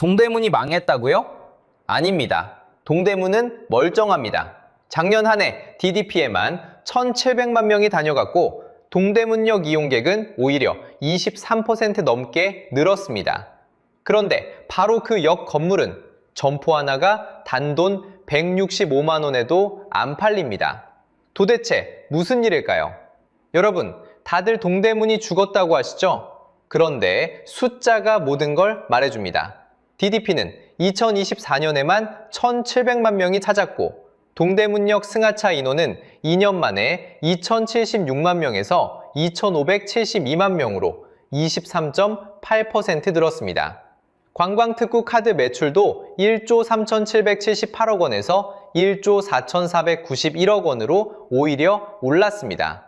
동대문이 망했다고요? 아닙니다. 동대문은 멀쩡합니다. 작년 한 해 DDP에만 1,700만 명이 다녀갔고 동대문역 이용객은 오히려 23% 넘게 늘었습니다. 그런데 바로 그 역 건물은 점포 하나가 단돈 165만 원에도 안 팔립니다. 도대체 무슨 일일까요? 여러분, 다들 동대문이 죽었다고 하시죠? 그런데 숫자가 모든 걸 말해줍니다. DDP는 2024년에만 1,700만 명이 찾았고 동대문역 승하차 인원은 2년 만에 2,076만 명에서 2,572만 명으로 23.8% 늘었습니다. 관광특구 카드 매출도 1조 3,778억 원에서 1조 4,491억 원으로 오히려 올랐습니다.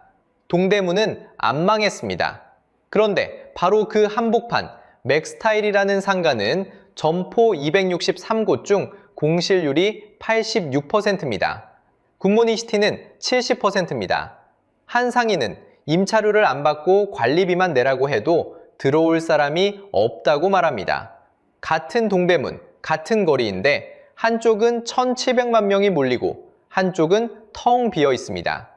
동대문은 안 망했습니다. 그런데 바로 그 한복판 맥스타일이라는 상가는 점포 263곳 중 공실률이 86%입니다. 굿모닝시티는 70%입니다. 한 상인은 임차료를 안 받고 관리비만 내라고 해도 들어올 사람이 없다고 말합니다. 같은 동대문, 같은 거리인데 한쪽은 1,700만 명이 몰리고 한쪽은 텅 비어 있습니다.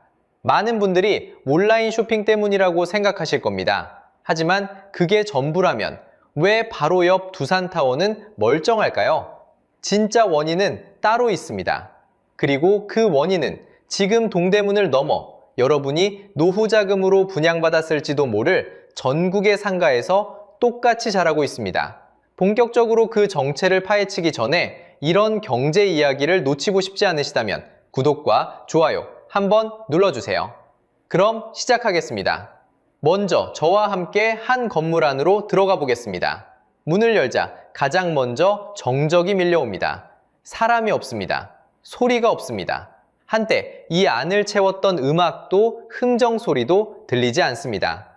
많은 분들이 온라인 쇼핑 때문이라고 생각하실 겁니다. 하지만 그게 전부라면 왜 바로 옆 두산타워는 멀쩡할까요? 진짜 원인은 따로 있습니다. 그리고 그 원인은 지금 동대문을 넘어 여러분이 노후자금으로 분양받았을지도 모를 전국의 상가에서 똑같이 자라고 있습니다. 본격적으로 그 정체를 파헤치기 전에 이런 경제 이야기를 놓치고 싶지 않으시다면 구독과 좋아요 한번 눌러주세요. 그럼 시작하겠습니다. 먼저 저와 함께 한 건물 안으로 들어가 보겠습니다. 문을 열자 가장 먼저 정적이 밀려옵니다. 사람이 없습니다. 소리가 없습니다. 한때 이 안을 채웠던 음악도 흥정 소리도 들리지 않습니다.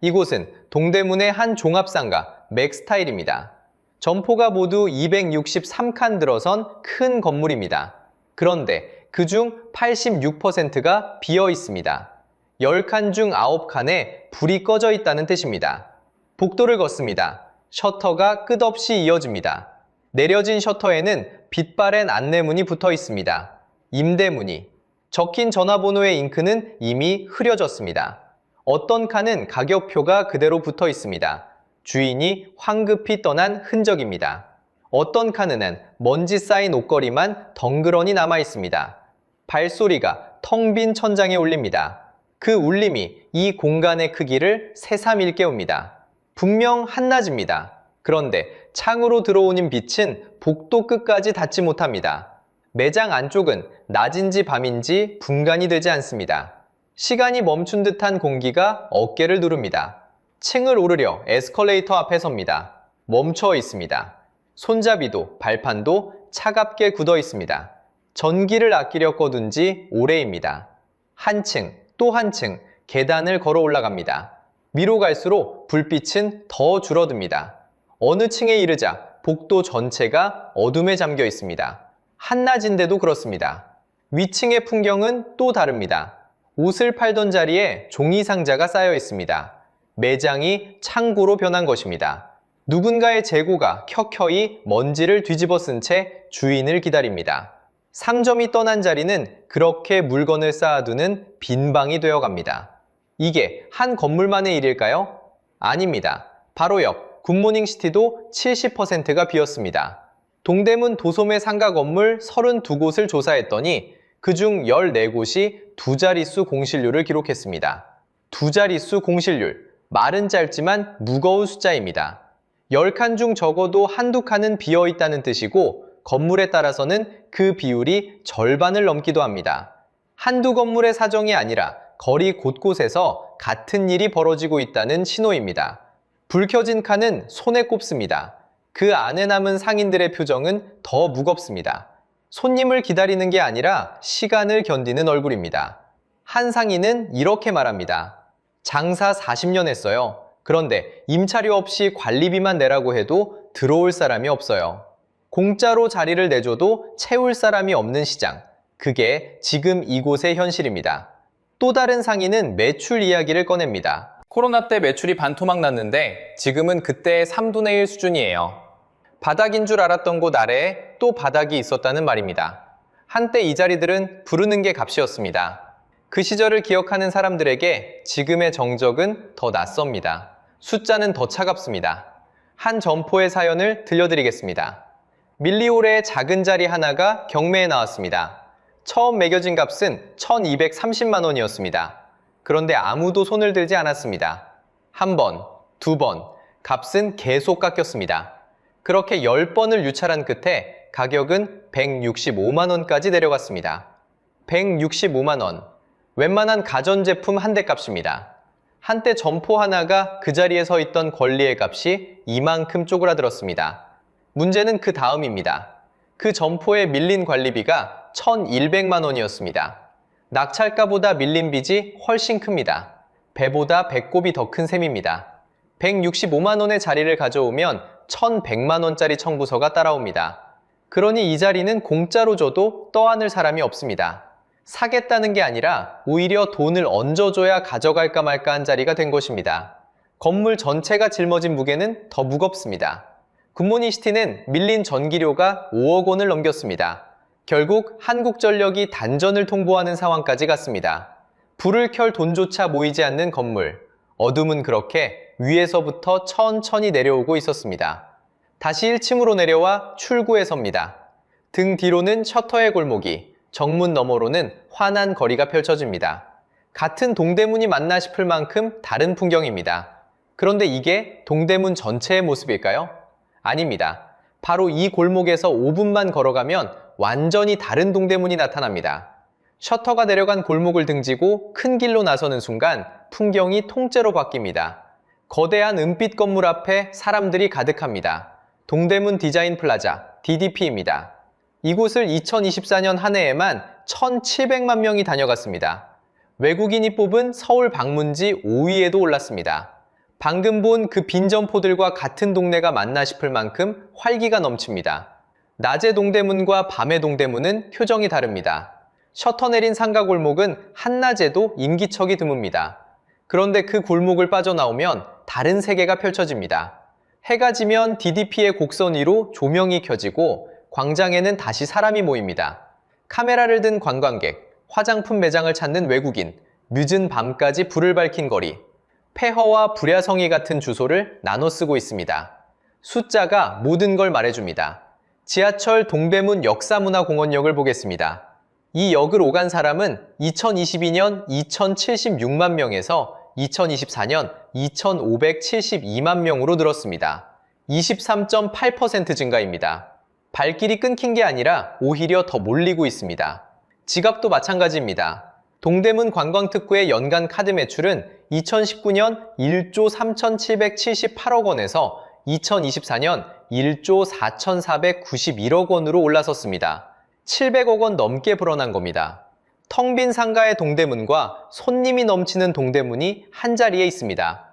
이곳은 동대문의 한 종합상가 맥스타일입니다. 점포가 모두 263칸 들어선 큰 건물입니다. 그런데 그중 86%가 비어 있습니다. 10칸 중 9칸에 불이 꺼져 있다는 뜻입니다. 복도를 걷습니다. 셔터가 끝없이 이어집니다. 내려진 셔터에는 빛바랜 안내문이 붙어 있습니다. 임대문의. 적힌 전화번호의 잉크는 이미 흐려졌습니다. 어떤 칸은 가격표가 그대로 붙어 있습니다. 주인이 황급히 떠난 흔적입니다. 어떤 칸에는 먼지 쌓인 옷걸이만 덩그러니 남아 있습니다. 발소리가 텅 빈 천장에 울립니다. 그 울림이 이 공간의 크기를 새삼 일깨웁니다. 분명 한낮입니다. 그런데 창으로 들어오는 빛은 복도 끝까지 닿지 못합니다. 매장 안쪽은 낮인지 밤인지 분간이 되지 않습니다. 시간이 멈춘 듯한 공기가 어깨를 누릅니다. 층을 오르려 에스컬레이터 앞에 섭니다. 멈춰 있습니다. 손잡이도 발판도 차갑게 굳어 있습니다. 전기를 아끼려 꺼둔 지 오래입니다. 한층 또 한층 계단을 걸어 올라갑니다. 위로 갈수록 불빛은 더 줄어듭니다. 어느 층에 이르자 복도 전체가 어둠에 잠겨 있습니다. 한낮인데도 그렇습니다. 위층의 풍경은 또 다릅니다. 옷을 팔던 자리에 종이 상자가 쌓여 있습니다. 매장이 창고로 변한 것입니다. 누군가의 재고가 켜켜이 먼지를 뒤집어 쓴 채 주인을 기다립니다. 상점이 떠난 자리는 그렇게 물건을 쌓아두는 빈 방이 되어갑니다. 이게 한 건물만의 일일까요? 아닙니다. 바로 옆 굿모닝시티도 70%가 비었습니다. 동대문 도소매 상가 건물 32곳을 조사했더니 그중 14곳이 두 자릿수 공실률을 기록했습니다. 두 자릿수 공실률. 말은 짧지만 무거운 숫자입니다. 10칸 중 적어도 한두 칸은 비어 있다는 뜻이고 건물에 따라서는 그 비율이 절반을 넘기도 합니다. 한두 건물의 사정이 아니라 거리 곳곳에서 같은 일이 벌어지고 있다는 신호입니다. 불 켜진 칸은 손에 꼽습니다. 그 안에 남은 상인들의 표정은 더 무겁습니다. 손님을 기다리는 게 아니라 시간을 견디는 얼굴입니다. 한 상인은 이렇게 말합니다. 장사 40년 했어요. 그런데 임차료 없이 관리비만 내라고 해도 들어올 사람이 없어요. 공짜로 자리를 내줘도 채울 사람이 없는 시장. 그게 지금 이곳의 현실입니다. 또 다른 상인은 매출 이야기를 꺼냅니다. 코로나 때 매출이 반토막 났는데 지금은 그때의 3분의 1 수준이에요. 바닥인 줄 알았던 곳 아래에 또 바닥이 있었다는 말입니다. 한때 이 자리들은 부르는 게 값이었습니다. 그 시절을 기억하는 사람들에게 지금의 정적은 더 낯섭니다. 숫자는 더 차갑습니다. 한 점포의 사연을 들려드리겠습니다. 밀리오레의 작은 자리 하나가 경매에 나왔습니다. 처음 매겨진 값은 1230만 원이었습니다. 그런데 아무도 손을 들지 않았습니다. 한 번, 두 번, 값은 계속 깎였습니다. 그렇게 10번을 유찰한 끝에 가격은 165만 원까지 내려갔습니다. 165만 원. 웬만한 가전제품 한 대 값입니다. 한때 점포 하나가 그 자리에 서 있던 권리의 값이 이만큼 쪼그라들었습니다. 문제는 그 다음입니다. 그 점포에 밀린 관리비가 1,100만 원이었습니다. 낙찰가보다 밀린 빚이 훨씬 큽니다. 배보다 배꼽이 더 큰 셈입니다. 165만 원의 자리를 가져오면 1,100만 원짜리 청구서가 따라옵니다. 그러니 이 자리는 공짜로 줘도 떠안을 사람이 없습니다. 사겠다는 게 아니라 오히려 돈을 얹어줘야 가져갈까 말까 한 자리가 된 것입니다. 건물 전체가 짊어진 무게는 더 무겁습니다. 굿모닝시티는 밀린 전기료가 5억 원을 넘겼습니다. 결국 한국전력이 단전을 통보하는 상황까지 갔습니다. 불을 켤 돈조차 모이지 않는 건물. 어둠은 그렇게 위에서부터 천천히 내려오고 있었습니다. 다시 1층으로 내려와 출구에 섭니다. 등 뒤로는 셔터의 골목이, 정문 너머로는 환한 거리가 펼쳐집니다. 같은 동대문이 맞나 싶을 만큼 다른 풍경입니다. 그런데 이게 동대문 전체의 모습일까요? 아닙니다. 바로 이 골목에서 5분만 걸어가면 완전히 다른 동대문이 나타납니다. 셔터가 내려간 골목을 등지고 큰 길로 나서는 순간 풍경이 통째로 바뀝니다. 거대한 은빛 건물 앞에 사람들이 가득합니다. 동대문 디자인 플라자, DDP입니다. 이곳을 2024년 한 해에만 1,700만 명이 다녀갔습니다. 외국인이 뽑은 서울 방문지 5위에도 올랐습니다. 방금 본 그 빈 점포들과 같은 동네가 맞나 싶을 만큼 활기가 넘칩니다. 낮의 동대문과 밤의 동대문은 표정이 다릅니다. 셔터 내린 상가 골목은 한낮에도 인기척이 드뭅니다. 그런데 그 골목을 빠져나오면 다른 세계가 펼쳐집니다. 해가 지면 DDP의 곡선 위로 조명이 켜지고 광장에는 다시 사람이 모입니다. 카메라를 든 관광객, 화장품 매장을 찾는 외국인, 늦은 밤까지 불을 밝힌 거리, 폐허와 불야성이 같은 주소를 나눠 쓰고 있습니다. 숫자가 모든 걸 말해줍니다. 지하철 동대문 역사문화공원역을 보겠습니다. 이 역을 오간 사람은 2022년 2,076만 명에서 2024년 2,572만 명으로 늘었습니다. 23.8% 증가입니다. 발길이 끊긴 게 아니라 오히려 더 몰리고 있습니다. 지갑도 마찬가지입니다. 동대문 관광특구의 연간 카드 매출은 2019년 1조 3,778억 원에서 2024년 1조 4,491억 원으로 올라섰습니다. 700억 원 넘게 불어난 겁니다. 텅 빈 상가의 동대문과 손님이 넘치는 동대문이 한자리에 있습니다.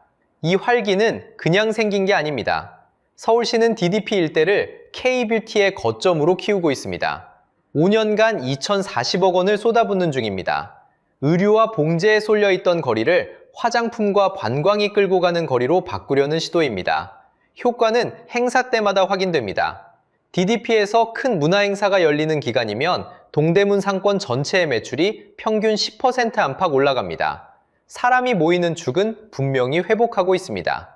이 활기는 그냥 생긴 게 아닙니다. 서울시는 DDP 일대를 K뷰티의 거점으로 키우고 있습니다. 5년간 2,040억 원을 쏟아붓는 중입니다. 의류와 봉제에 쏠려있던 거리를 화장품과 관광이 끌고 가는 거리로 바꾸려는 시도입니다. 효과는 행사 때마다 확인됩니다. DDP에서 큰 문화행사가 열리는 기간이면 동대문 상권 전체의 매출이 평균 10% 안팎 올라갑니다. 사람이 모이는 축은 분명히 회복하고 있습니다.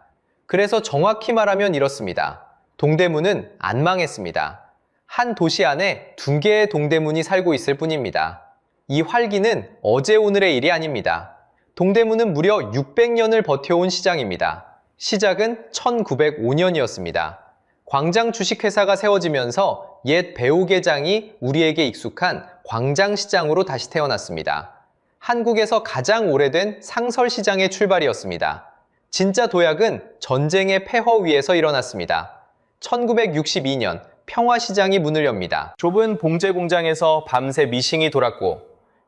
그래서 정확히 말하면 이렇습니다. 동대문은 안 망했습니다. 한 도시 안에 2개의 동대문이 살고 있을 뿐입니다. 이 활기는 어제 오늘의 일이 아닙니다. 동대문은 무려 600년을 버텨온 시장입니다. 시작은 1905년이었습니다. 광장 주식회사가 세워지면서 옛 배옥외장이 우리에게 익숙한 광장시장으로 다시 태어났습니다. 한국에서 가장 오래된 상설시장의 출발이었습니다. 진짜 도약은 전쟁의 폐허 위에서 일어났습니다. 1962년 평화시장이 문을 엽니다. 좁은 봉제 공장에서 밤새 미싱이 돌았고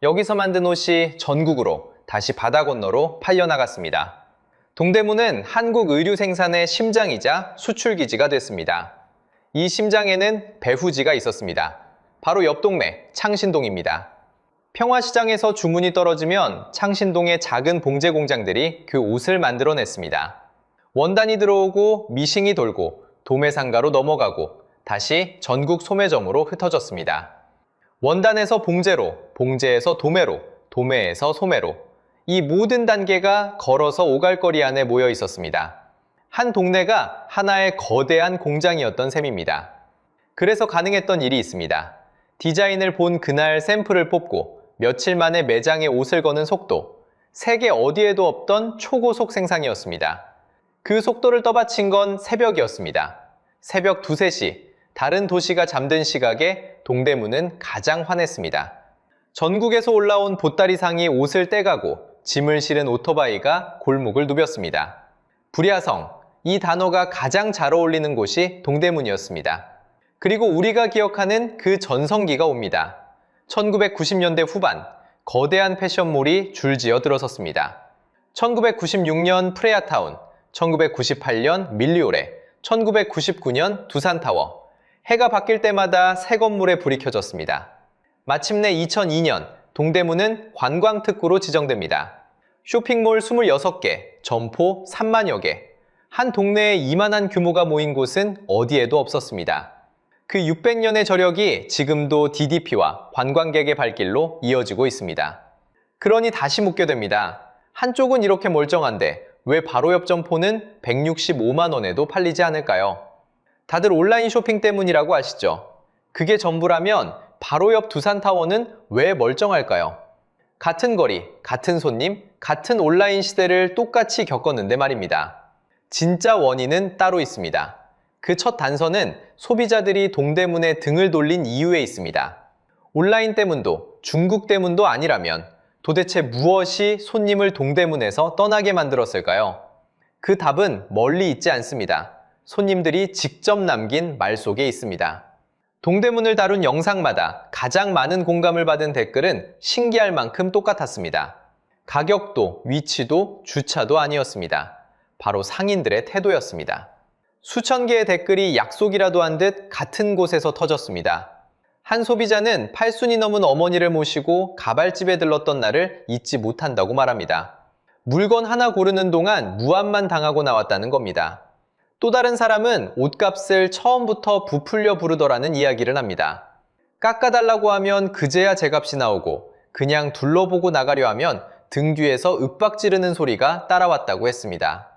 여기서 만든 옷이 전국으로 다시 바다 건너로 팔려나갔습니다. 동대문은 한국 의류 생산의 심장이자 수출기지가 됐습니다. 이 심장에는 배후지가 있었습니다. 바로 옆 동네 창신동입니다. 평화시장에서 주문이 떨어지면 창신동의 작은 봉제 공장들이 그 옷을 만들어냈습니다. 원단이 들어오고 미싱이 돌고 도매상가로 넘어가고 다시 전국 소매점으로 흩어졌습니다. 원단에서 봉제로, 봉제에서 도매로, 도매에서 소매로 이 모든 단계가 걸어서 오갈거리 안에 모여 있었습니다. 한 동네가 하나의 거대한 공장이었던 셈입니다. 그래서 가능했던 일이 있습니다. 디자인을 본 그날 샘플을 뽑고 며칠 만에 매장에 옷을 거는 속도, 세계 어디에도 없던 초고속 생산이었습니다. 그 속도를 떠받친 건 새벽이었습니다. 새벽 2, 3시, 다른 도시가 잠든 시각에 동대문은 가장 환했습니다. 전국에서 올라온 보따리상이 옷을 떼가고 짐을 실은 오토바이가 골목을 누볐습니다. 불야성, 이 단어가 가장 잘 어울리는 곳이 동대문이었습니다. 그리고 우리가 기억하는 그 전성기가 옵니다. 1990년대 후반, 거대한 패션몰이 줄지어 들어섰습니다. 1996년 프레아타운, 1998년 밀리오레, 1999년 두산타워. 해가 바뀔 때마다 새 건물에 불이 켜졌습니다. 마침내 2002년 동대문은 관광특구로 지정됩니다. 쇼핑몰 26개, 점포 3만여 개. 한 동네에 이만한 규모가 모인 곳은 어디에도 없었습니다. 그 600년의 저력이 지금도 DDP와 관광객의 발길로 이어지고 있습니다. 그러니 다시 묻게 됩니다. 한쪽은 이렇게 멀쩡한데 왜 바로 옆 점포는 165만 원에도 팔리지 않을까요? 다들 온라인 쇼핑 때문이라고 아시죠? 그게 전부라면 바로 옆 두산타워는 왜 멀쩡할까요? 같은 거리, 같은 손님, 같은 온라인 시대를 똑같이 겪었는데 말입니다. 진짜 원인은 따로 있습니다. 그 첫 단서는 소비자들이 동대문에 등을 돌린 이유에 있습니다. 온라인 때문도 중국 때문도 아니라면 도대체 무엇이 손님을 동대문에서 떠나게 만들었을까요? 그 답은 멀리 있지 않습니다. 손님들이 직접 남긴 말 속에 있습니다. 동대문을 다룬 영상마다 가장 많은 공감을 받은 댓글은 신기할 만큼 똑같았습니다. 가격도, 위치도, 주차도 아니었습니다. 바로 상인들의 태도였습니다. 수천 개의 댓글이 약속이라도 한 듯 같은 곳에서 터졌습니다. 한 소비자는 80이 넘은 어머니를 모시고 가발집에 들렀던 날을 잊지 못한다고 말합니다. 물건 하나 고르는 동안 무안만 당하고 나왔다는 겁니다. 또 다른 사람은 옷값을 처음부터 부풀려 부르더라는 이야기를 합니다. 깎아달라고 하면 그제야 제값이 나오고 그냥 둘러보고 나가려 하면 등 뒤에서 윽박 지르는 소리가 따라왔다고 했습니다.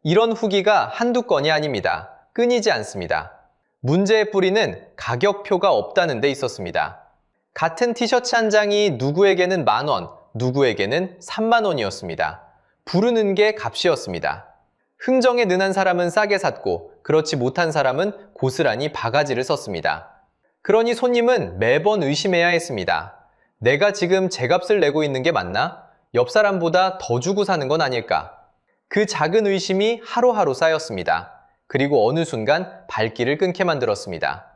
이런 후기가 한두 건이 아닙니다. 끊이지 않습니다. 문제의 뿌리는 가격표가 없다는 데 있었습니다. 같은 티셔츠 한 장이 누구에게는 10,000원, 누구에게는 30,000원이었습니다. 부르는 게 값이었습니다. 흥정에 능한 사람은 싸게 샀고 그렇지 못한 사람은 고스란히 바가지를 썼습니다. 그러니 손님은 매번 의심해야 했습니다. 내가 지금 제값을 내고 있는 게 맞나? 옆 사람보다 더 주고 사는 건 아닐까? 그 작은 의심이 하루하루 쌓였습니다. 그리고 어느 순간 발길을 끊게 만들었습니다.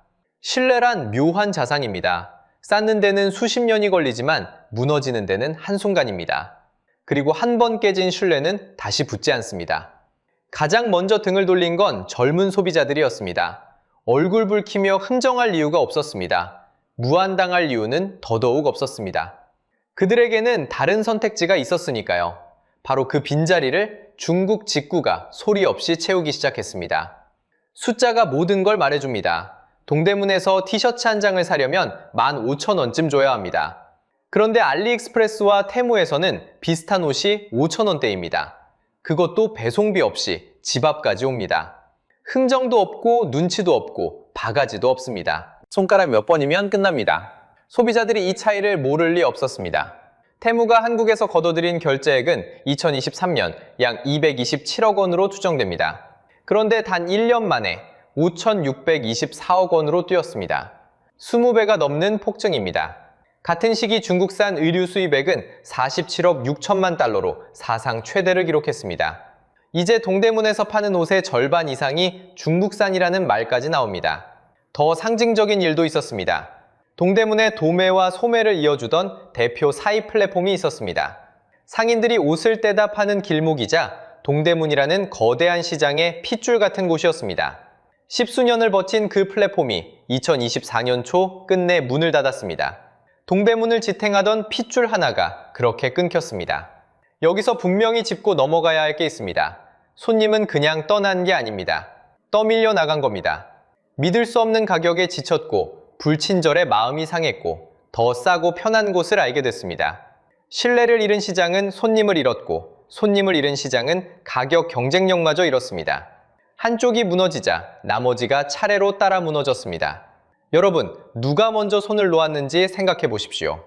신뢰란 묘한 자산입니다. 쌓는 데는 수십 년이 걸리지만 무너지는 데는 한순간입니다. 그리고 한 번 깨진 신뢰는 다시 붙지 않습니다. 가장 먼저 등을 돌린 건 젊은 소비자들이었습니다. 얼굴 붉히며 흥정할 이유가 없었습니다. 무안당할 이유는 더더욱 없었습니다. 그들에게는 다른 선택지가 있었으니까요. 바로 그 빈자리를 중국 직구가 소리 없이 채우기 시작했습니다. 숫자가 모든 걸 말해줍니다. 동대문에서 티셔츠 한 장을 사려면 15,000원쯤 줘야 합니다. 그런데 알리익스프레스와 테무에서는 비슷한 옷이 5,000원대입니다. 그것도 배송비 없이 집 앞까지 옵니다. 흥정도 없고 눈치도 없고 바가지도 없습니다. 손가락 몇 번이면 끝납니다. 소비자들이 이 차이를 모를 리 없었습니다. 테무가 한국에서 거둬들인 결제액은 2023년 약 227억 원으로 추정됩니다. 그런데 단 1년 만에 5,624억 원으로 뛰었습니다. 20배가 넘는 폭증입니다. 같은 시기 중국산 의류 수입액은 47억 6천만 달러로 사상 최대를 기록했습니다. 이제 동대문에서 파는 옷의 절반 이상이 중국산이라는 말까지 나옵니다. 더 상징적인 일도 있었습니다. 동대문에 도매와 소매를 이어주던 대표 사입 플랫폼이 있었습니다. 상인들이 옷을 떼다 파는 길목이자 동대문이라는 거대한 시장의 핏줄 같은 곳이었습니다. 십수년을 버틴 그 플랫폼이 2024년 초 끝내 문을 닫았습니다. 동대문을 지탱하던 핏줄 하나가 그렇게 끊겼습니다. 여기서 분명히 짚고 넘어가야 할 게 있습니다. 손님은 그냥 떠난 게 아닙니다. 떠밀려 나간 겁니다. 믿을 수 없는 가격에 지쳤고 불친절에 마음이 상했고 더 싸고 편한 곳을 알게 됐습니다. 신뢰를 잃은 시장은 손님을 잃었고 손님을 잃은 시장은 가격 경쟁력마저 잃었습니다. 한쪽이 무너지자 나머지가 차례로 따라 무너졌습니다. 여러분, 누가 먼저 손을 놓았는지 생각해 보십시오.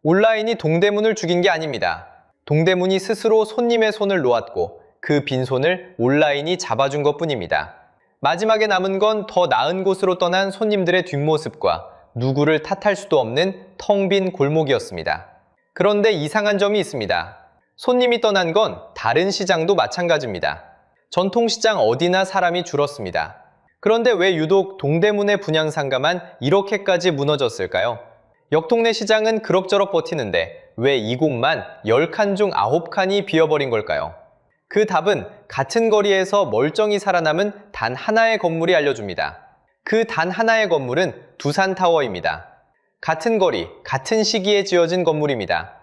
온라인이 동대문을 죽인 게 아닙니다. 동대문이 스스로 손님의 손을 놓았고 그 빈손을 온라인이 잡아준 것뿐입니다. 마지막에 남은 건 더 나은 곳으로 떠난 손님들의 뒷모습과 누구를 탓할 수도 없는 텅 빈 골목이었습니다. 그런데 이상한 점이 있습니다. 손님이 떠난 건 다른 시장도 마찬가지입니다. 전통시장 어디나 사람이 줄었습니다. 그런데 왜 유독 동대문의 분양상가만 이렇게까지 무너졌을까요? 옆동네 시장은 그럭저럭 버티는데 왜 이 곳만 10칸 중 9칸이 비어버린 걸까요? 그 답은 같은 거리에서 멀쩡히 살아남은 단 하나의 건물이 알려줍니다. 그 단 하나의 건물은 두산타워입니다. 같은 거리, 같은 시기에 지어진 건물입니다.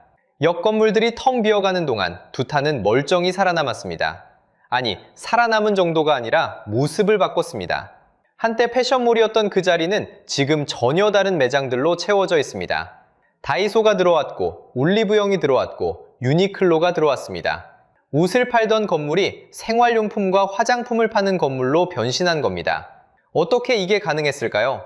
옆 건물들이 텅 비어가는 동안 두탄은 멀쩡히 살아남았습니다. 아니, 살아남은 정도가 아니라 모습을 바꿨습니다. 한때 패션몰이었던 그 자리는 지금 전혀 다른 매장들로 채워져 있습니다. 다이소가 들어왔고, 올리브영이 들어왔고, 유니클로가 들어왔습니다. 옷을 팔던 건물이 생활용품과 화장품을 파는 건물로 변신한 겁니다. 어떻게 이게 가능했을까요?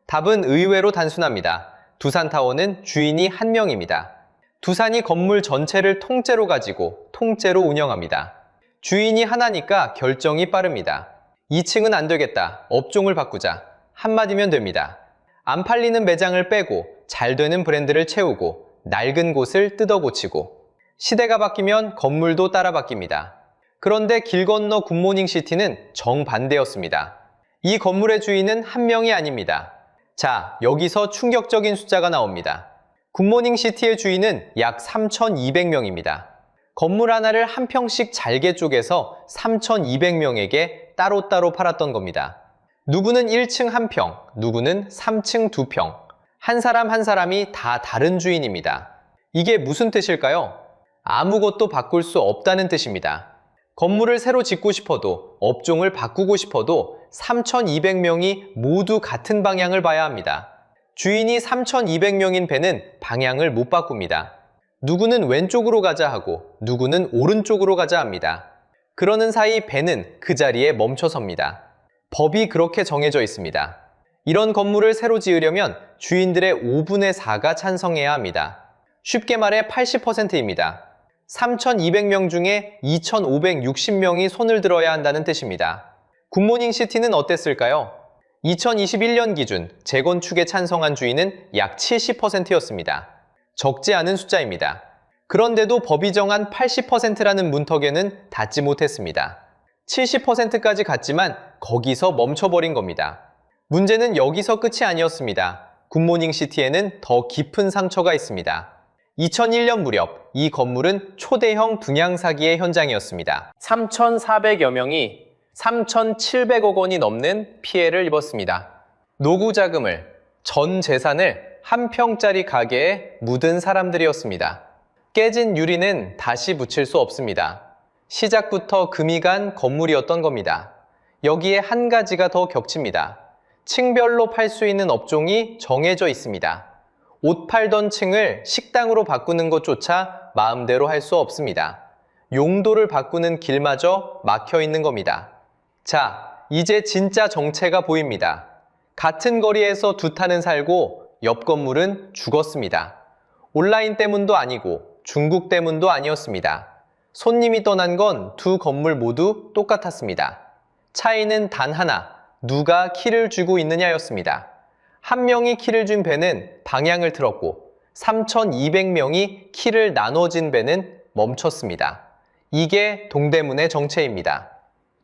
답은 의외로 단순합니다. 두산타워는 주인이 한 명입니다. 두산이 건물 전체를 통째로 가지고 통째로 운영합니다. 주인이 하나니까 결정이 빠릅니다. 2층은 안 되겠다. 업종을 바꾸자. 한마디면 됩니다. 안 팔리는 매장을 빼고 잘 되는 브랜드를 채우고 낡은 곳을 뜯어고치고 시대가 바뀌면 건물도 따라 바뀝니다. 그런데 길 건너 굿모닝시티는 정반대였습니다. 이 건물의 주인은 한 명이 아닙니다. 자, 여기서 충격적인 숫자가 나옵니다. 굿모닝시티의 주인은 약 3,200명입니다. 건물 하나를 한 평씩 잘게 쪼개서 3,200명에게 따로따로 팔았던 겁니다. 누구는 1층 1평, 누구는 3층 2평. 한 사람 한 사람이 다 다른 주인입니다. 이게 무슨 뜻일까요? 아무것도 바꿀 수 없다는 뜻입니다. 건물을 새로 짓고 싶어도, 업종을 바꾸고 싶어도 3,200명이 모두 같은 방향을 봐야 합니다. 주인이 3,200명인 배는 방향을 못 바꿉니다. 누구는 왼쪽으로 가자 하고 누구는 오른쪽으로 가자 합니다. 그러는 사이 배는 그 자리에 멈춰섭니다. 법이 그렇게 정해져 있습니다. 이런 건물을 새로 지으려면 주인들의 5분의 4가 찬성해야 합니다. 쉽게 말해 80%입니다. 3,200명 중에 2,560명이 손을 들어야 한다는 뜻입니다. 굿모닝시티는 어땠을까요? 2021년 기준 재건축에 찬성한 주인은 약 70%였습니다. 적지 않은 숫자입니다. 그런데도 법이 정한 80%라는 문턱에는 닿지 못했습니다. 70%까지 갔지만 거기서 멈춰버린 겁니다. 문제는 여기서 끝이 아니었습니다. 굿모닝시티에는 더 깊은 상처가 있습니다. 2001년 무렵 이 건물은 초대형 분양 사기의 현장이었습니다. 3,400여 명이 3,700억 원이 넘는 피해를 입었습니다. 노후 자금을, 전 재산을 한 평짜리 가게에 묻은 사람들이었습니다. 깨진 유리는 다시 붙일 수 없습니다. 시작부터 금이 간 건물이었던 겁니다. 여기에 한 가지가 더 겹칩니다. 층별로 팔 수 있는 업종이 정해져 있습니다. 옷 팔던 층을 식당으로 바꾸는 것조차 마음대로 할 수 없습니다. 용도를 바꾸는 길마저 막혀 있는 겁니다. 자, 이제 진짜 정체가 보입니다. 같은 거리에서 두탄은 살고 옆 건물은 죽었습니다. 온라인 때문도 아니고 중국 때문도 아니었습니다. 손님이 떠난 건 두 건물 모두 똑같았습니다. 차이는 단 하나, 누가 키를 쥐고 있느냐였습니다. 한 명이 키를 쥔 배는 방향을 틀었고 3,200명이 키를 나눠진 배는 멈췄습니다. 이게 동대문의 정체입니다.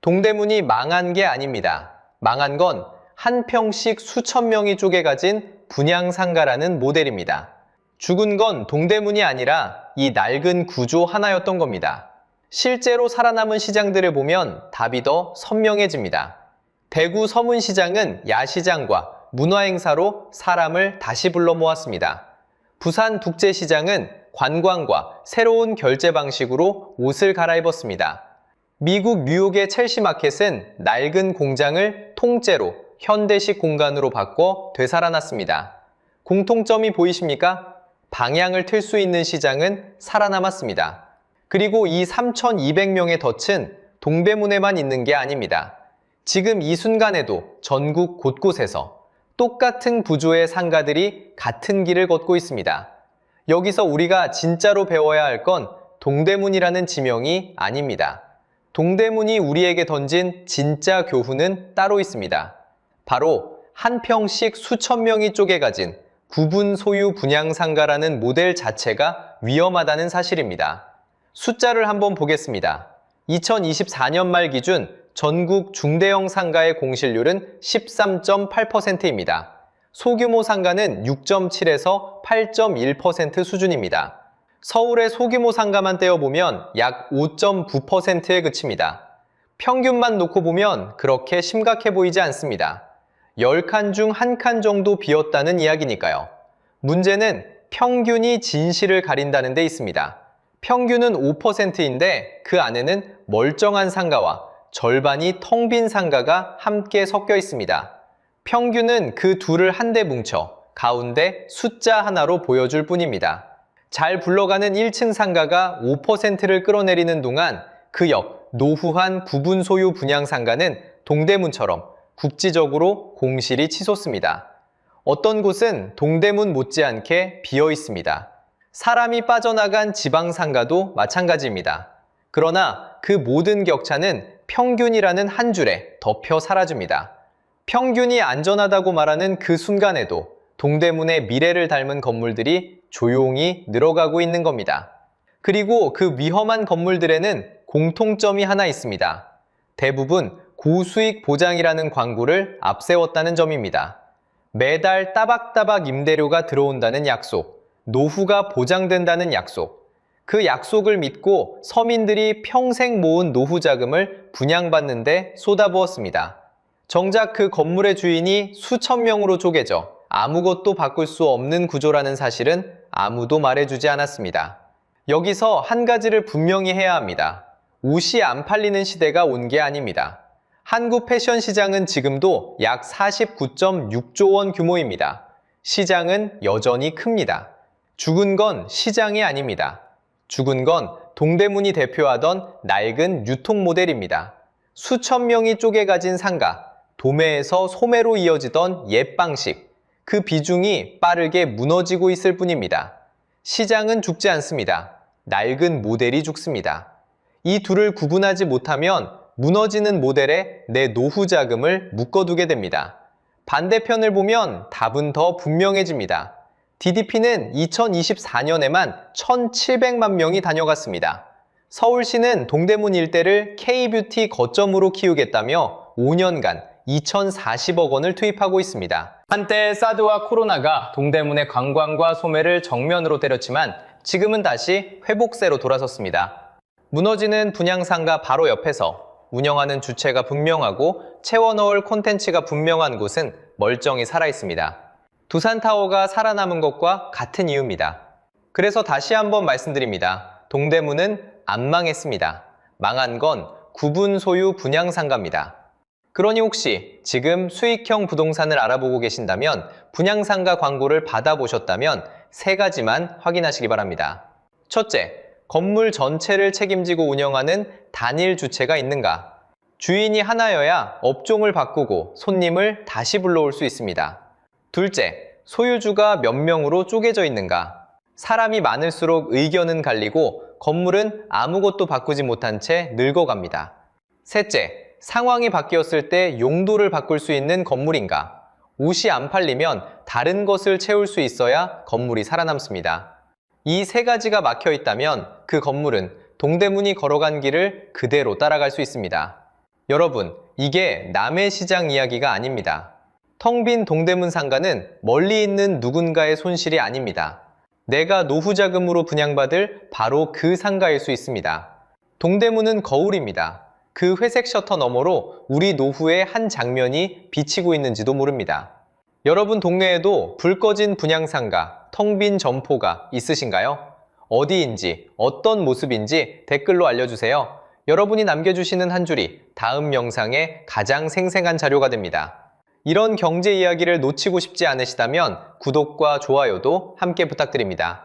동대문이 망한 게 아닙니다. 망한 건 한 평씩 수천 명이 쪼개가진 분양상가라는 모델입니다. 죽은 건 동대문이 아니라 이 낡은 구조 하나였던 겁니다. 실제로 살아남은 시장들을 보면 답이 더 선명해집니다. 대구 서문시장은 야시장과 문화행사로 사람을 다시 불러 모았습니다. 부산 북제시장은 관광과 새로운 결제 방식으로 옷을 갈아입었습니다. 미국 뉴욕의 첼시마켓은 낡은 공장을 통째로 현대식 공간으로 바꿔 되살아났습니다. 공통점이 보이십니까? 방향을 틀 수 있는 시장은 살아남았습니다. 그리고 이 3,200명의 덫은 동대문에만 있는 게 아닙니다. 지금 이 순간에도 전국 곳곳에서 똑같은 구조의 상가들이 같은 길을 걷고 있습니다. 여기서 우리가 진짜로 배워야 할 건 동대문이라는 지명이 아닙니다. 동대문이 우리에게 던진 진짜 교훈은 따로 있습니다. 바로 한 평씩 수천 명이 쪼개가진 구분 소유 분양 상가라는 모델 자체가 위험하다는 사실입니다. 숫자를 한번 보겠습니다. 2024년 말 기준 전국 중대형 상가의 공실률은 13.8%입니다. 소규모 상가는 6.7에서 8.1% 수준입니다. 서울의 소규모 상가만 떼어보면 약 5.9%에 그칩니다. 평균만 놓고 보면 그렇게 심각해 보이지 않습니다. 10칸 중 1칸 정도 비었다는 이야기니까요. 문제는 평균이 진실을 가린다는 데 있습니다. 평균은 5%인데 그 안에는 멀쩡한 상가와 절반이 텅 빈 상가가 함께 섞여 있습니다. 평균은 그 둘을 한데 뭉쳐 가운데 숫자 하나로 보여줄 뿐입니다. 잘 굴러가는 1층 상가가 5%를 끌어내리는 동안 그 옆 노후한 구분 소유 분양 상가는 동대문처럼 국지적으로 공실이 치솟습니다. 어떤 곳은 동대문 못지않게 비어 있습니다. 사람이 빠져나간 지방 상가도 마찬가지입니다. 그러나 그 모든 격차는 평균이라는 한 줄에 덮여 사라집니다. 평균이 안전하다고 말하는 그 순간에도 동대문의 미래를 닮은 건물들이 조용히 늘어가고 있는 겁니다. 그리고 그 위험한 건물들에는 공통점이 하나 있습니다. 대부분 고수익 보장이라는 광고를 앞세웠다는 점입니다. 매달 따박따박 임대료가 들어온다는 약속, 노후가 보장된다는 약속, 그 약속을 믿고 서민들이 평생 모은 노후 자금을 분양받는데 쏟아부었습니다. 정작 그 건물의 주인이 수천 명으로 쪼개져 아무것도 바꿀 수 없는 구조라는 사실은 아무도 말해주지 않았습니다. 여기서 한 가지를 분명히 해야 합니다. 옷이 안 팔리는 시대가 온 게 아닙니다. 한국 패션 시장은 지금도 약 49.6조 원 규모입니다. 시장은 여전히 큽니다. 죽은 건 시장이 아닙니다. 죽은 건 동대문이 대표하던 낡은 유통 모델입니다. 수천 명이 쪼개가진 상가, 도매에서 소매로 이어지던 옛 방식, 그 비중이 빠르게 무너지고 있을 뿐입니다. 시장은 죽지 않습니다. 낡은 모델이 죽습니다. 이 둘을 구분하지 못하면 무너지는 모델에 내 노후 자금을 묶어두게 됩니다. 반대편을 보면 답은 더 분명해집니다. DDP는 2024년에만 1,700만 명이 다녀갔습니다. 서울시는 동대문 일대를 K-뷰티 거점으로 키우겠다며 5년간 2,040억 원을 투입하고 있습니다. 한때 사드와 코로나가 동대문의 관광과 소매를 정면으로 때렸지만 지금은 다시 회복세로 돌아섰습니다. 무너지는 분양상가 바로 옆에서 운영하는 주체가 분명하고 채워넣을 콘텐츠가 분명한 곳은 멀쩡히 살아있습니다. 두산타워가 살아남은 것과 같은 이유입니다. 그래서 다시 한번 말씀드립니다. 동대문은 안 망했습니다. 망한 건 구분 소유 분양상가입니다. 그러니 혹시 지금 수익형 부동산을 알아보고 계신다면 분양상가 광고를 받아보셨다면 세 가지만 확인하시기 바랍니다. 첫째, 건물 전체를 책임지고 운영하는 단일 주체가 있는가? 주인이 하나여야 업종을 바꾸고 손님을 다시 불러올 수 있습니다. 둘째, 소유주가 몇 명으로 쪼개져 있는가? 사람이 많을수록 의견은 갈리고 건물은 아무것도 바꾸지 못한 채 늙어갑니다. 셋째, 상황이 바뀌었을 때 용도를 바꿀 수 있는 건물인가? 옷이 안 팔리면 다른 것을 채울 수 있어야 건물이 살아남습니다. 이 세 가지가 막혀 있다면 그 건물은 동대문이 걸어간 길을 그대로 따라갈 수 있습니다. 여러분, 이게 남의 시장 이야기가 아닙니다. 텅 빈 동대문 상가는 멀리 있는 누군가의 손실이 아닙니다. 내가 노후 자금으로 분양받을 바로 그 상가일 수 있습니다. 동대문은 거울입니다. 그 회색 셔터 너머로 우리 노후의 한 장면이 비치고 있는지도 모릅니다. 여러분 동네에도 불 꺼진 분양상가, 텅 빈 점포가 있으신가요? 어디인지, 어떤 모습인지 댓글로 알려주세요. 여러분이 남겨주시는 한 줄이 다음 영상에 가장 생생한 자료가 됩니다. 이런 경제 이야기를 놓치고 싶지 않으시다면 구독과 좋아요도 함께 부탁드립니다.